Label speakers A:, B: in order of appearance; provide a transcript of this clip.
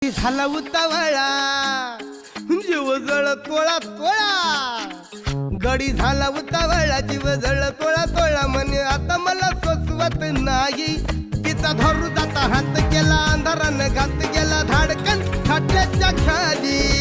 A: झाला उतावळा जीव जळ तोळा तोळा गडी झाला उतावळा जीव जळ तोळा तोळा म्हणे आता मला सोसवत नाही तिचा धरू जाता हात केला अंधारानं घात गेला धाडकन खाट्याच्या खाली